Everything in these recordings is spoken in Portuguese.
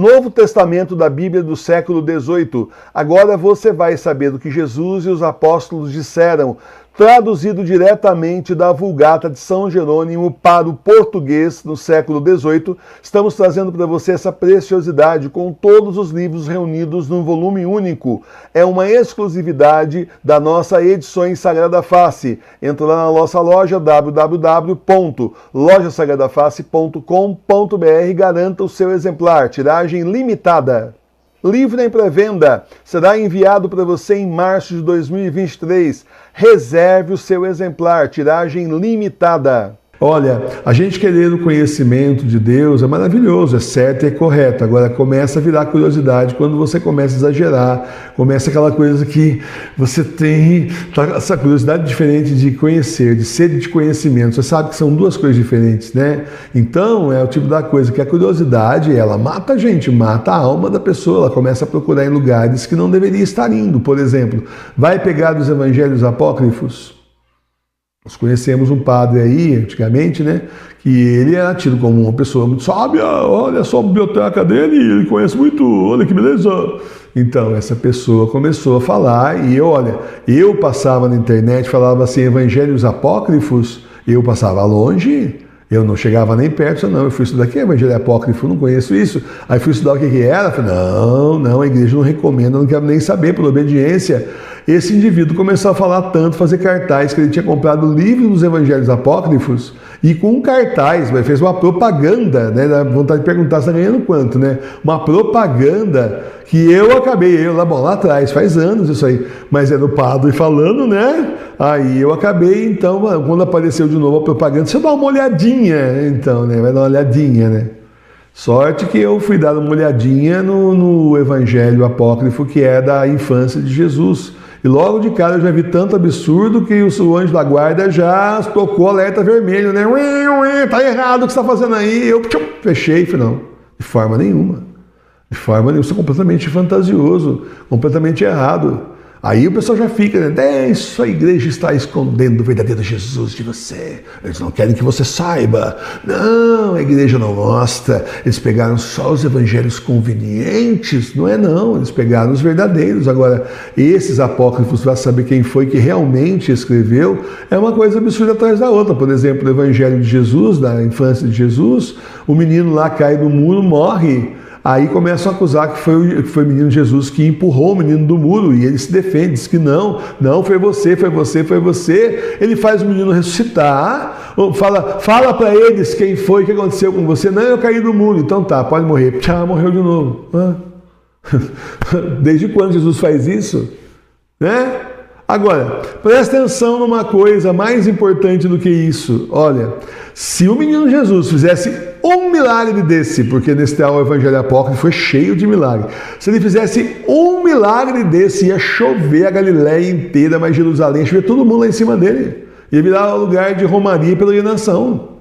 Novo Testamento da Bíblia do século XVIII. Agora você vai saber o que Jesus e os apóstolos disseram, traduzido diretamente da Vulgata de São Jerônimo para o português no século XVIII. Estamos trazendo para você essa preciosidade com todos os livros reunidos num volume único. É uma exclusividade da nossa Edições Sagrada Face. Entra lá na nossa loja www.lojasagradafacE.com.br e garanta o seu exemplar. Tiragem limitada. Livro em pré-venda, será enviado para você em março de 2023. Reserve o seu exemplar, tiragem limitada. Olha, a gente querer o conhecimento de Deus é maravilhoso, é certo e é correto. Agora começa a virar curiosidade quando você começa a exagerar, começa aquela coisa que você tem essa curiosidade diferente de conhecer, de sede de conhecimento. Você sabe que são duas coisas diferentes, né? Então é o tipo da coisa que a curiosidade, ela mata a gente, mata a alma da pessoa, ela começa a procurar em lugares que não deveria estar indo. Por exemplo, vai pegar os evangelhos apócrifos. Nós conhecemos um padre aí, antigamente, né, que ele era tido como uma pessoa muito sábia, olha só a biblioteca dele, ele conhece muito, olha que beleza. Então, essa pessoa começou a falar e eu passava na internet, falava assim, evangelhos apócrifos, eu passava longe, eu não chegava nem perto, não, eu fui estudar aqui, evangelho apócrifo, não conheço isso. Aí fui estudar o que era, falei, não, a igreja não recomenda, não quero nem saber, por obediência. Esse indivíduo começou a falar tanto, fazer cartaz, que ele tinha comprado o livro dos evangelhos apócrifos e com um cartaz, fez uma propaganda, né? Dá vontade de perguntar se está ganhando quanto, né? Uma propaganda que lá atrás, faz anos isso aí, mas era o padre falando, né? Aí eu acabei, então, quando apareceu de novo a propaganda, deixa eu dar uma olhadinha, então, né? Vai dar uma olhadinha, né? Sorte que eu fui dar uma olhadinha no evangelho apócrifo que é da infância de Jesus. E logo de cara eu já vi tanto absurdo que o anjo da guarda já tocou alerta vermelho, né? Tá errado o que você está fazendo aí. Eu fechei e falei, não, de forma nenhuma. De forma nenhuma, isso é completamente fantasioso, completamente errado. Aí o pessoal já fica, né? Isso a igreja está escondendo o verdadeiro Jesus de você. Eles não querem que você saiba. Não, a igreja não mostra. Eles pegaram só os evangelhos convenientes. Não, eles pegaram os verdadeiros. Agora, esses apócrifos, para saber quem foi que realmente escreveu, é uma coisa absurda atrás da outra. Por exemplo, o evangelho de Jesus, da infância de Jesus, o menino lá cai do muro, morre. Aí começam a acusar que foi o menino Jesus que empurrou o menino do muro e ele se defende, diz que não, foi você. Ele faz o menino ressuscitar, fala para eles quem foi, o que aconteceu com você. Não, eu caí do muro, então tá, pode morrer. Morreu de novo. Desde quando Jesus faz isso? Né? Agora, presta atenção numa coisa mais importante do que isso. Olha, se o menino Jesus fizesse um milagre desse, porque nesse tal evangelho apócrifo foi cheio de milagre. Se ele fizesse um milagre desse, ia chover a Galileia inteira, mas Jerusalém, ia chover todo mundo lá em cima dele. Ia virar lugar de romaria e peregrinação.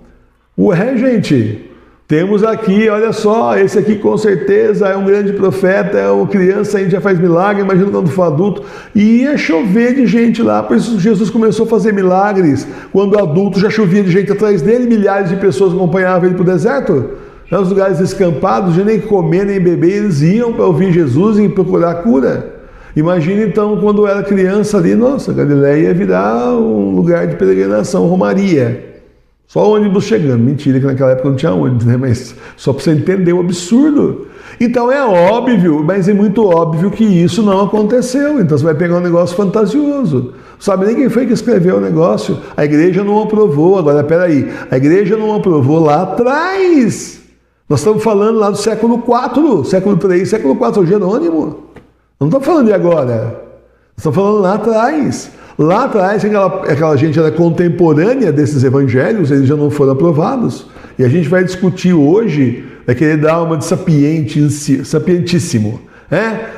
Gente... Temos aqui, olha só, esse aqui com certeza é um grande profeta, é uma criança, a gente já faz milagre, imagina quando for adulto. E ia chover de gente lá, por isso Jesus começou a fazer milagres. Quando adulto já chovia de gente atrás dele, milhares de pessoas acompanhavam ele para o deserto. Nos lugares escampados, nem comer nem beber, eles iam para ouvir Jesus e procurar cura. Imagina então quando era criança ali, nossa, Galileia ia virar um lugar de peregrinação, romaria. Só ônibus chegando. Mentira, que naquela época não tinha ônibus, né? Mas só para você entender o absurdo. Então é óbvio, mas é muito óbvio que isso não aconteceu. Então você vai pegar um negócio fantasioso. Não sabe nem quem foi que escreveu o negócio. A igreja não aprovou. Agora, peraí. A igreja não aprovou lá atrás. Nós estamos falando lá do século IV, século III, século IV, o Jerônimo. Não estamos falando de agora. Estamos falando lá atrás. Lá atrás, aquela gente era contemporânea desses evangelhos, eles já não foram aprovados. E a gente vai discutir hoje, vai querer dar uma de sapientíssimo.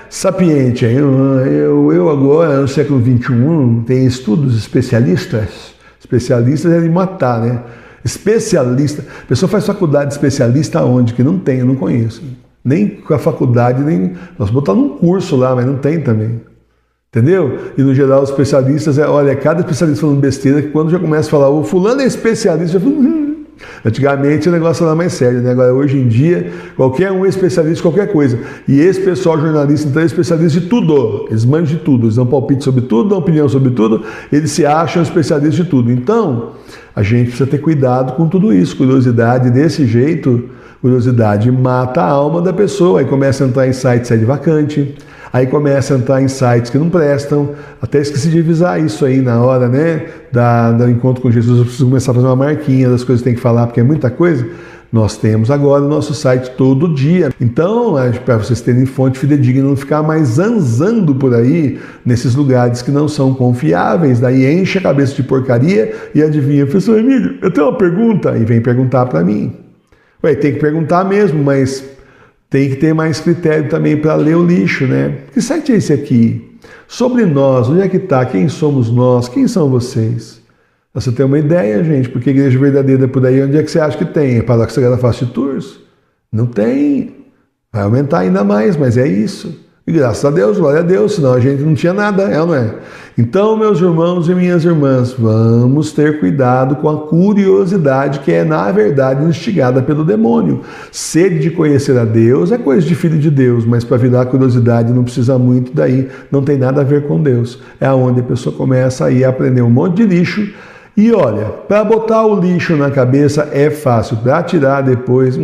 Sapiente. Eu agora, no século XXI, tem estudos especialistas. Especialistas é de matar, né? Especialista. A pessoa faz faculdade de especialista aonde? Que não tem, eu não conheço. Nem com a faculdade, nem... Nós botar num curso lá, mas não tem também. Entendeu? E no geral os especialistas, olha, cada especialista falando besteira, que quando já começa a falar, o fulano é especialista, já fala, Antigamente o negócio era mais sério, né? Agora, hoje em dia, qualquer um é especialista em qualquer coisa. E esse pessoal jornalista, então, é especialista de tudo. Eles manjam de tudo, eles dão palpite sobre tudo, dão opinião sobre tudo, eles se acham especialistas de tudo. Então, a gente precisa ter cuidado com tudo isso. Curiosidade desse jeito, curiosidade mata a alma da pessoa. Aí começa a entrar em sites sede vacante, aí começa a entrar em sites que não prestam. Até esqueci de avisar isso aí na hora, né, do encontro com Jesus. Eu preciso começar a fazer uma marquinha das coisas que tem que falar, porque é muita coisa. Nós temos agora o nosso site todo dia. Então, para vocês terem fonte fidedigna, não ficar mais zanzando por aí nesses lugares que não são confiáveis. Daí enche a cabeça de porcaria e adivinha, professor Emílio, eu tenho uma pergunta. E vem perguntar para mim. Ué, tem que perguntar mesmo, mas tem que ter mais critério também para ler o lixo, né? Que site é esse aqui? Sobre nós, onde é que está? Quem somos nós? Quem são vocês? Você tem uma ideia, gente, porque a igreja verdadeira por aí, onde é que você acha que tem? É Paróquia Sagrada Face de Tours? Não tem. Vai aumentar ainda mais, mas é isso. E graças a Deus, glória a Deus, senão a gente não tinha nada, é ou não é? Então, meus irmãos e minhas irmãs, vamos ter cuidado com a curiosidade que é, na verdade, instigada pelo demônio. Sede de conhecer a Deus é coisa de filho de Deus, mas para virar curiosidade não precisa muito daí, não tem nada a ver com Deus. É onde a pessoa começa a ir aprender um monte de lixo. E olha, para botar o lixo na cabeça é fácil, para tirar depois,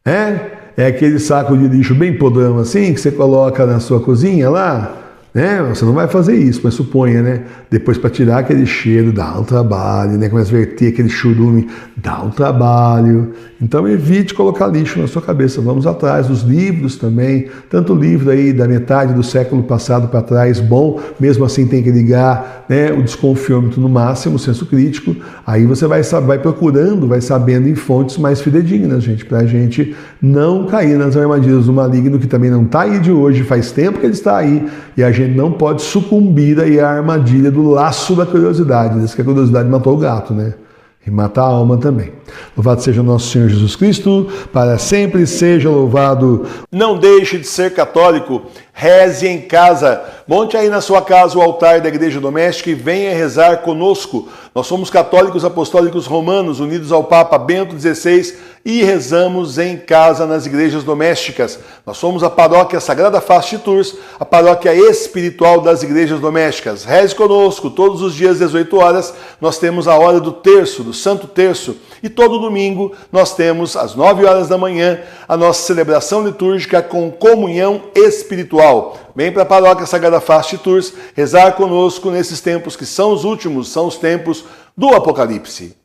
é aquele saco de lixo bem podrão assim, que você coloca na sua cozinha lá, né? Você não vai fazer isso, mas suponha, né? Depois para tirar aquele cheiro dá um trabalho, né? Começa a verter aquele churume, dá um trabalho. Então evite colocar lixo na sua cabeça. Vamos atrás dos livros também, tanto livro aí da metade do século passado para trás, bom, mesmo assim tem que ligar, né, o desconfiômetro no máximo, o senso crítico. Aí você vai procurando, vai sabendo em fontes mais fidedignas, gente, para a gente não cair nas armadilhas do maligno, que também não está aí de hoje, faz tempo que ele está aí, e a gente não pode sucumbir aí à armadilha do laço da curiosidade. Diz que a curiosidade matou o gato, né? E mata a alma também. Louvado seja nosso Senhor Jesus Cristo, para sempre seja louvado. Não deixe de ser católico, reze em casa. Monte aí na sua casa o altar da igreja doméstica e venha rezar conosco. Nós somos católicos apostólicos romanos, unidos ao Papa Bento XVI, e rezamos em casa nas igrejas domésticas. Nós somos a paróquia Sagrada Face de Tours, a paróquia espiritual das igrejas domésticas. Reze conosco, todos os dias, 18 horas, nós temos a hora do terço, do Santo Terço, e todo domingo nós temos, às 9 horas da manhã, a nossa celebração litúrgica com comunhão espiritual. Vem para a paróquia Sagrada Face de Tours rezar conosco nesses tempos que são os últimos, são os tempos do Apocalipse.